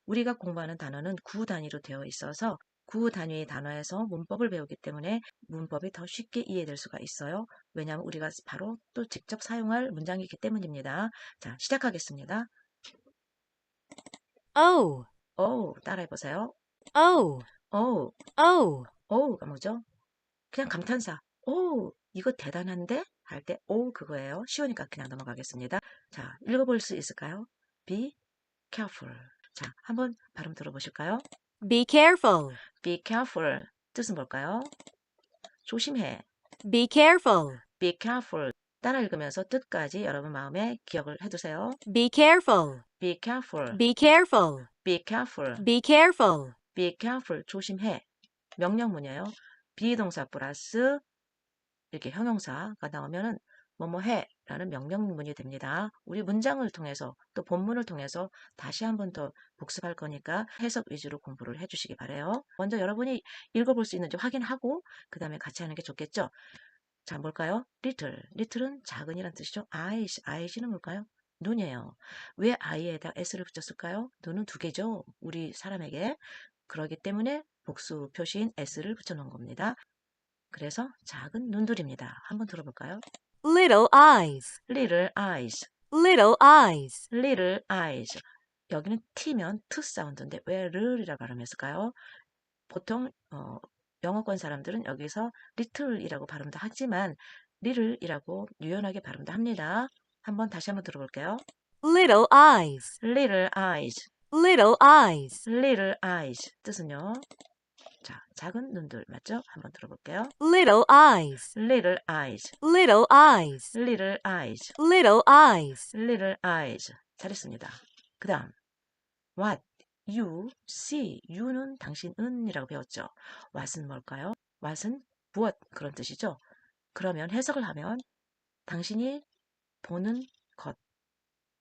우리가 공부하는 단어는 구 단위로 되어 있어서 구 단위의 단어에서 문법을 배우기 때문에 문법이 더 쉽게 이해될 수가 있어요. 왜냐하면 우리가 바로 또 직접 사용할 문장이기 때문입니다. 자, 시작하겠습니다. Oh, 따라해보세요. oh, 오, oh, 오가 뭐죠? 그냥 감탄사. 오, 이거 대단한데? 할 때 오 그거예요. 쉬우니까 그냥 넘어가겠습니다. 자, 읽어볼 수 있을까요? Be careful. 자, 한번 발음 들어보실까요? be careful, Be careful. 뜻은 뭘까요? 조심해. be careful, Be careful. 따라 읽으면서 뜻까지 여러분 마음에 기억을 해두세요. be careful, Be careful. be careful, Be careful. be careful, Be careful. 조심해. 명령문이에요. 비동사 플러스 이렇게 형용사가 나오면은 뭐뭐해 라는 명령문이 됩니다. 우리 문장을 통해서 또 본문을 통해서 다시 한 번 더 복습할 거니까 해석 위주로 공부를 해주시기 바래요. 먼저 여러분이 읽어볼 수 있는지 확인하고 그 다음에 같이 하는 게 좋겠죠. 자, 뭘까요? little. little은 작은이란 뜻이죠. eyes는 뭘까요? 눈이에요. 왜 eye에다 s를 붙였을까요? 눈은 두 개죠. 우리 사람에게. 그러기 때문에 복수 표시인 s를 붙여놓은 겁니다. 그래서 작은 눈들입니다. 한번 들어볼까요? little eyes, little eyes, little eyes, little eyes. 여기는 T면 T 사운드인데 왜 르이라 발음했을까요? 보통 영어권 사람들은 여기서 little이라고 발음도 하지만 little이라고 유연하게 발음도 합니다. 다시 한번 들어볼게요. little eyes, little eyes, little eyes, little eyes. 뜻은요? 자, 작은 눈들 맞죠? 한번 들어볼게요. little eyes, little eyes, little eyes, little eyes. little eyes, little eyes. 잘했습니다. 그 다음 what you see. you는 당신은 이라고 배웠죠. what은 뭘까요? what은 무엇 그런 뜻이죠. 그러면 해석을 하면 당신이 보는 것.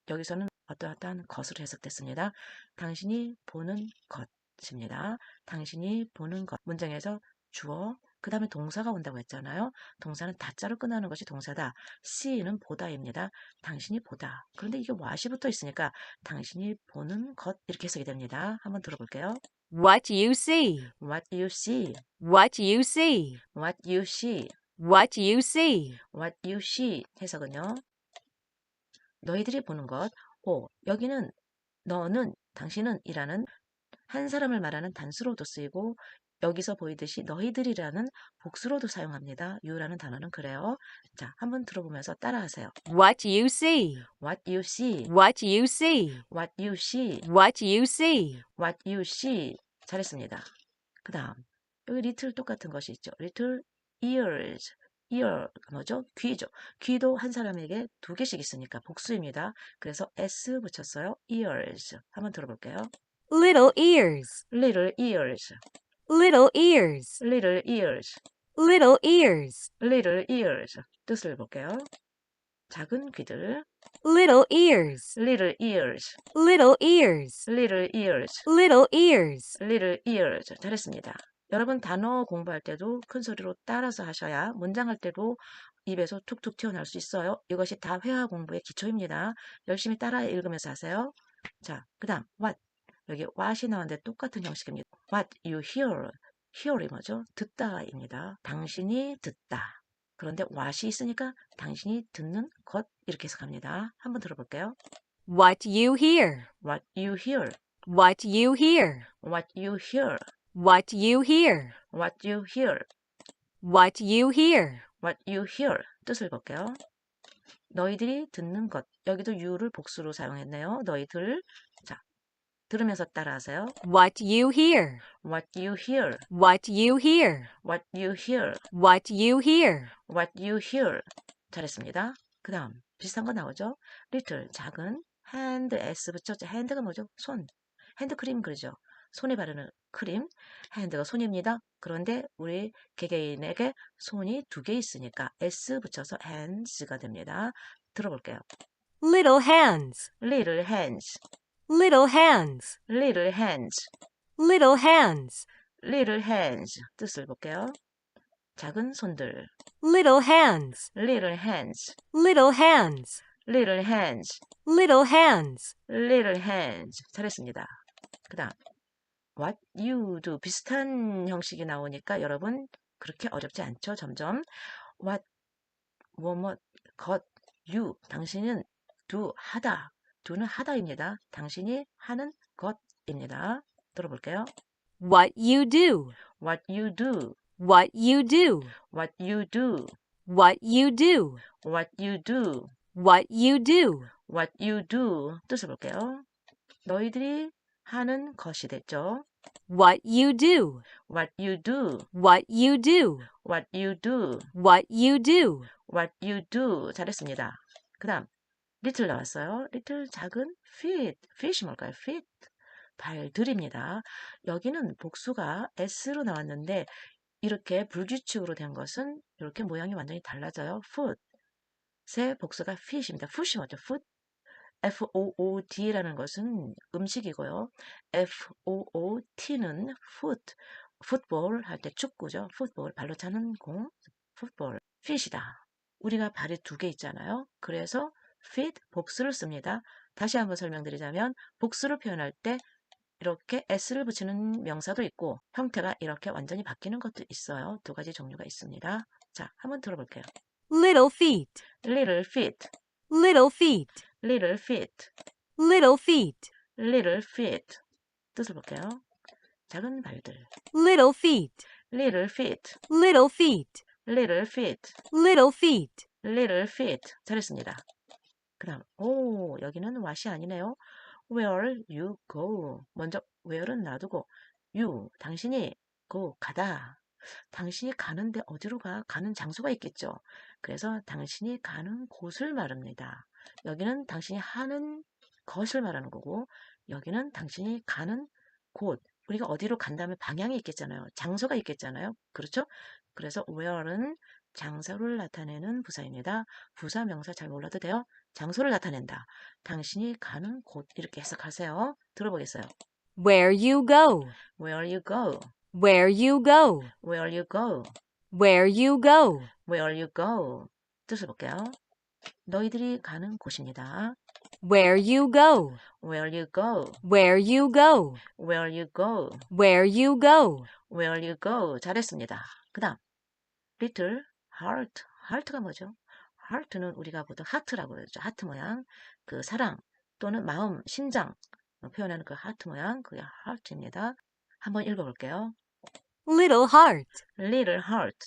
여기서는 어떠한 것으로 해석됐습니다. 당신이 보는 것입니다. 당신이 보는 것. 문장에서 주어 그 다음에 동사가 온다고 했잖아요. 동사는 다자로 끝나는 것이 동사다. see는 보다입니다. 당신이 보다. 그런데 이게 what이 붙어 있으니까 당신이 보는 것 이렇게 해석이 됩니다. 한번 들어볼게요. what you see, What you see. what you see, What you see. what you see, What you see. 해석은요. 너희들이 보는 것. 여기는 너는, 당신은 이라는 한 사람을 말하는 단수로도 쓰이고 여기서 보이듯이 너희들이라는 복수로도 사용합니다. you라는 단어는 그래요. 자, 한번 들어보면서 따라하세요. what you see, What you see. what you see, What you see. what you see, What you see. 잘했습니다. 그 다음 여기 little 똑같은 것이 있죠. little ears. ear 뭐죠? 귀죠. 귀도 한 사람에게 두 개씩 있으니까 복수입니다. 그래서 s 붙였어요. ears. 한번 들어볼게요. little ears, little ears. little ears, little ears. little ears, little ears. 뜻을 볼게요. 작은 귀들. little ears, little ears. little ears, little ears. little ears, little ears. 잘했습니다. 여러분 단어 공부할 때도 큰 소리로 따라서 하셔야 문장할 때도 입에서 툭툭 튀어나올 수 있어요. 이것이 다 회화 공부의 기초입니다. 열심히 따라 읽으면서 하세요. 자, 그 다음 what. 여기 what이 나왔는데 똑같은 형식입니다. what you hear. hear이 뭐죠? 듣다입니다. 당신이 듣다. 그런데 what이 있으니까 당신이 듣는 것 이렇게 해석합니다. 한번 들어볼게요. what you hear, what you hear. what you hear, what you hear. what you hear, what you hear. what you hear, what you hear. 뜻을 볼게요. 너희들이 듣는 것. 여기도 you를 복수로 사용했네요. 너희들. 자, 들으면서 따라하세요. what you hear, what you hear. what you hear, what you hear. what you hear, what you hear. 잘했습니다. 그 다음 비슷한 거 나오죠. little 작은 hand s 붙였죠. hand가 뭐죠? 손. 핸드크림 그러죠. 손에 바르는 크림. 핸드가 손입니다. 그런데 우리 개개인에게 손이 두 개 있으니까 s 붙여서 hands가 됩니다. 들어볼게요. little hands, little hands. little hands, little hands. little hands, little hands. 뜻을 볼게요. 작은 손들. little hands, little hands. little hands, little hands. little hands, little hands. 잘했습니다. 그 다음 what you do 비슷한 형식이 나오니까 여러분 그렇게 어렵지 않죠? 점점 what 뭐뭐 것 you 당신은 do 하다 do는 하다입니다. 당신이 하는 것입니다. 들어볼게요. What you do. what you do What you do. what you do What you do. what you do What you do. what you do 뜻을 볼게요. 너희들이 하는 것이 됐죠. What you do. what you do What you do. what you do What you do. what you do 잘했습니다. 그 다음 little 나왔어요. little 작은 feet feet이 뭘까요? feet 발들입니다. 여기는 복수가 s로 나왔는데 이렇게 불규칙으로 된 것은 이렇게 모양이 완전히 달라져요. foot의 복수가 feet입니다. foot이 뭐죠? foot food라는 것은 음식이고요. foot는 foot 풋볼 할 때 축구죠. 풋볼 발로 차는 공 풋볼 fit이다. 우리가 발이 두 개 있잖아요. 그래서 fit 복수를 씁니다. 다시 한번 설명드리자면 복수를 표현할 때 이렇게 s를 붙이는 명사도 있고 형태가 이렇게 완전히 바뀌는 것도 있어요. 두 가지 종류가 있습니다. 자, 한번 들어볼게요. Little feet. little feet, Little feet. little feet, Little feet. little feet 뜻을 볼게요. 작은 발들 Little feet. little feet, Little feet. little feet, Little feet. little feet 잘했습니다. 그 다음 여기는 what이 아니네요. where you go 먼저 where는 놔두고 you 당신이 go 가다 당신이 가는데 어디로 가? 가는 장소가 있겠죠. 그래서 당신이 가는 곳을 말합니다. 여기는 당신이 하는 것을 말하는 거고 여기는 당신이 가는 곳 우리가 어디로 간다면 방향이 있겠잖아요. 장소가 있겠잖아요. 그렇죠? 그래서 where는 장소를 나타내는 부사입니다. 부사 명사 잘 몰라도 돼요. 장소를 나타낸다. 당신이 가는 곳 이렇게 해석하세요. 들어보겠어요. Where you go. Where you go, Where you go. where you go, Where you go. where you go 뜻을 볼게요. 너희들이 가는 곳입니다. Where you go. Where you go, Where you go. where you go, Where you go. where you go 잘했습니다. 그 다음 little heart, heart가 뭐죠? heart는 우리가 보통 하트라고 그러죠. 하트 모양 그 사랑 또는 마음, 심장 표현하는 그 하트 모양 그게 heart입니다. 한번 읽어볼게요. Little heart. little heart,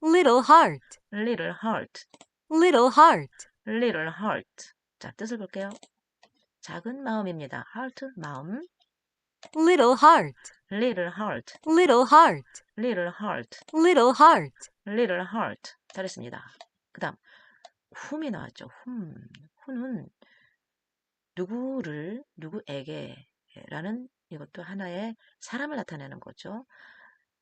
Little heart. little heart, Little heart. little heart 자 뜻을 볼게요. 작은 마음입니다. heart 마음 Little heart. little heart, Little heart. little heart, Little heart. little heart 잘했습니다. 그 다음 whom이 나왔죠. who는 누구에게 라는 이것도 하나의 사람을 나타내는 거죠.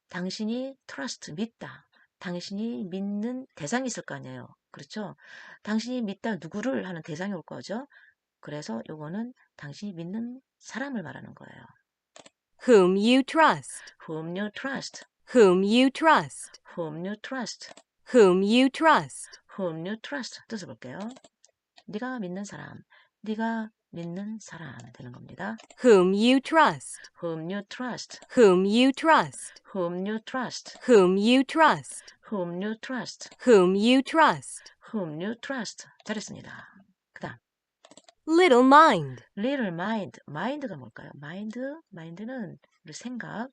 당신이 trust 믿다. 당신이 믿는 대상이 있을 거 아니에요. 그렇죠? 당신이 믿다 누구를 하는 대상이 올 거죠. 그래서 요거는 당신이 믿는 사람을 말하는 거예요. Whom you trust. whom you trust, Whom you trust. whom you trust, Whom you trust. whom you trust 뜻을 볼게요. 네가 믿는 사람, 네가 믿는 사람 되는 겁니다. Whom you trust. whom you trust, Whom you trust. whom you trust, Whom you trust. whom you trust, Whom you trust. whom you trust 잘했습니다. 그 다음 Little mind. little mind, mind가 뭘까요? mind는 우리 생각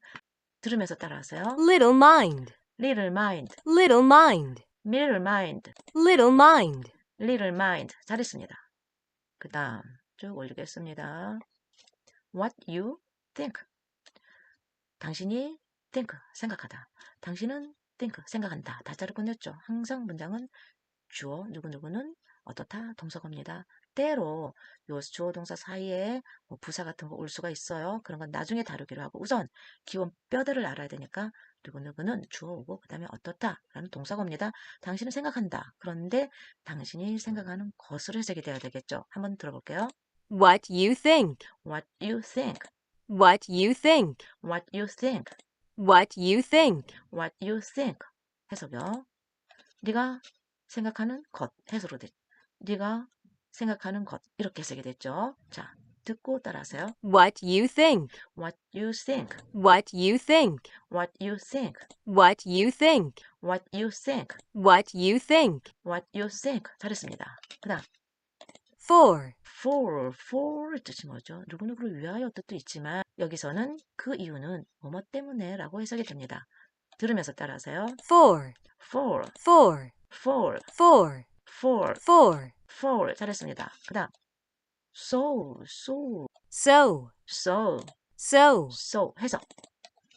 들으면서 따라하세요. Little mind. little mind, Little mind. little mind, Little mind. little mind 잘했습니다. 그 다음 쭉 올리겠습니다. what you think 당신이 think 생각하다. 당신은 think 생각한다. 다자로 끝냈죠. 항상 문장은 주어 누구누구는 어떻다 동사입니다. 때로 요 주어 동사 사이에 뭐 부사 같은 거 올 수가 있어요. 그런 건 나중에 다루기로 하고 우선 기본 뼈대를 알아야 되니까 누구누구는 주어오고 그 다음에 어떻다라는 동사입니다. 당신은 생각한다. 그런데 당신이 생각하는 것으로 해석이 돼야 되겠죠. 한번 들어볼게요. What you think. What you think, What you think. what you think, What you think. what you think 해석이요. 네가 생각하는 것 해석으로 됐죠. 네가 생각하는 것 이렇게 해석이 됐죠. 자, 듣고 따라하세요. What you think. What you think. What you think. What you think. What you think. What you think. What you think. What you think. 잘했습니다. 그 다음 For. for 뜻이 뭐죠? 누구누구를 위하여 뜻도 있지만 여기서는 그 이유는 뭐뭐 때문에 라고 해석이 됩니다. 들으면서 따라하세요. For. for, For. for, For. for, For. for 잘했습니다. 그 다음 so, So. so, So. so 해석.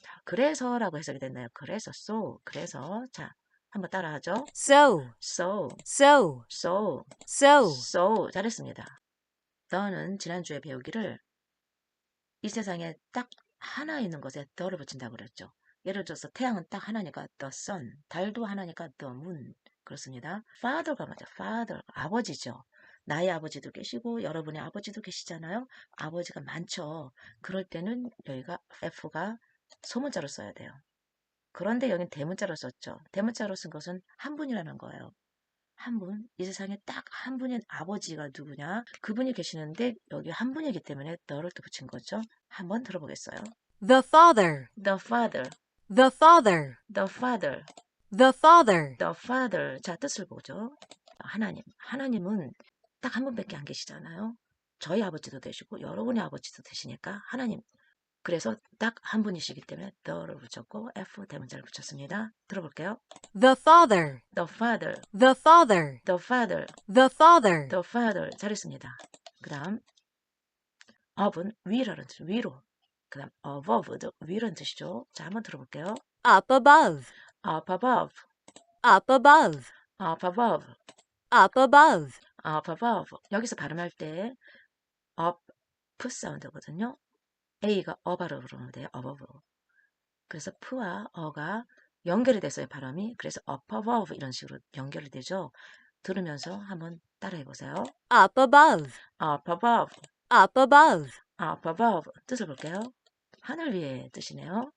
자, 그래서라고 해석이 됐나요? 그래서 so, 그래서 자 한번 따라하죠. So. so, So. so, So. so 잘했습니다. the는 지난주에 배우기를 이 세상에 딱 하나 있는 것에 the를 붙인다고 그랬죠. 예를 들어서 태양은 딱 하나니까 the sun, 달도 하나니까 the moon. 그렇습니다. father가 맞아. father, 아버지죠. 나의 아버지도 계시고 여러분의 아버지도 계시잖아요. 아버지가 많죠. 그럴 때는 여기가 F가 소문자로 써야 돼요. 그런데 여긴 대문자로 썼죠. 대문자로 쓴 것은 한 분이라는 거예요. 한 분, 이 세상에 딱 한 분인 아버지가 누구냐? 그분이 계시는데 여기 한 분이기 때문에 the를 또 붙인 거죠. 한번 들어보겠어요. The father. The father, The father. the father, The father. the father. 자, 뜻을 보죠. 하나님. 하나님은 딱 한 분밖에 안 계시잖아요. 저희 아버지도 되시고 여러분의 아버지도 되시니까 하나님. 그래서 딱 한 분이시기 때문에 the를 붙였고 F 대문자를 붙였습니다. 들어볼게요. The father. The father, The father. the father, The father. the father. 잘했습니다. 그 다음 up은 위라는 뜻, 위로. 그 다음 above도 위라는 뜻이죠. 자, 한번 들어볼게요. Up above. up above, Up above. up above, Up above. up above. 여기서 발음할 때 up 사운드거든요. A가 어바로 부르면 돼요. above. 그래서 p와 어가 연결이 됐어요. 발음이. 그래서 up above 이런 식으로 연결이 되죠. 들으면서 한번 따라해 보세요. Up above. up above, Up above. up above. 뜻을 볼게요. 하늘 위의 뜻이네요.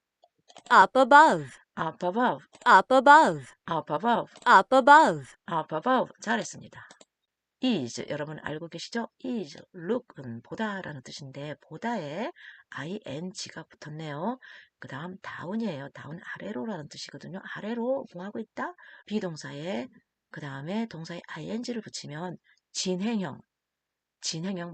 Up above. up above, Up above. up above, Up above. up above. 잘했습니다. is 여러분 알고 계시죠? is look은 보다라는 뜻인데 보다에 ing가 붙었네요. 그 다음 down이에요. down 아래로라는 뜻이거든요. 아래로 뭐 하고 있다? 비동사에 그 다음에 동사에 ing를 붙이면 진행형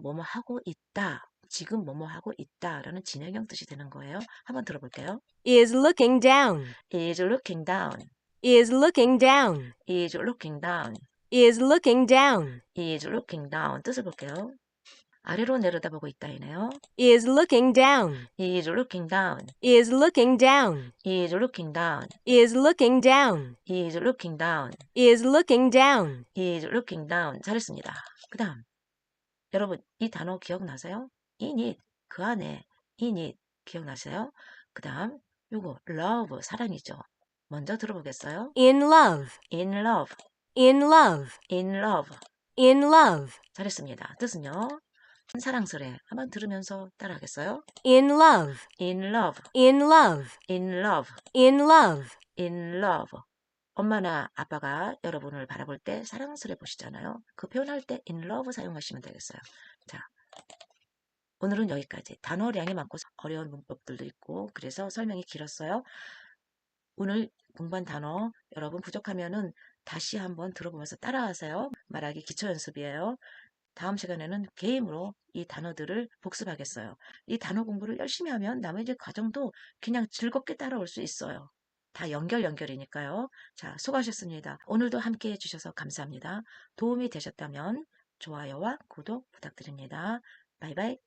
뭐뭐 하고 있다. 지금 뭐뭐 하고 있다라는 진행형 뜻이 되는 거예요. 한번 들어볼게요. Is looking down. is looking down, Is looking down. is looking down, Is looking down. is looking down. 뜻을 볼게요. 아래로 내려다보고 있다이네요. Is looking down. is looking down, Is looking down. is looking down, Is looking down. is looking down, Is looking down. is looking down. 잘했습니다. 그 다음 여러분 이 단어 기억나세요? in it, 그 안에 in it 기억나세요? 그 다음 요거 love, 사랑이죠. 먼저 들어보겠어요? In love. in love, In love. in love. In love. 잘했습니다. 뜻은요? 사랑스레. 한번 들으면서 따라하겠어요? In love. in love, In love. in love, In love. in love. 엄마나 아빠가 여러분을 바라볼 때 사랑스레 보시잖아요. 그 표현할 때 in love 사용하시면 되겠어요. 자, 오늘은 여기까지. 단어량이 많고 어려운 문법들도 있고 그래서 설명이 길었어요. 오늘 공부한 단어 여러분 부족하면은 다시 한번 들어보면서 따라하세요. 말하기 기초 연습이에요. 다음 시간에는 게임으로 이 단어들을 복습하겠어요. 이 단어 공부를 열심히 하면 나머지 과정도 그냥 즐겁게 따라올 수 있어요. 다 연결이니까요. 자, 수고하셨습니다. 오늘도 함께 해주셔서 감사합니다. 도움이 되셨다면 좋아요와 구독 부탁드립니다. 바이바이.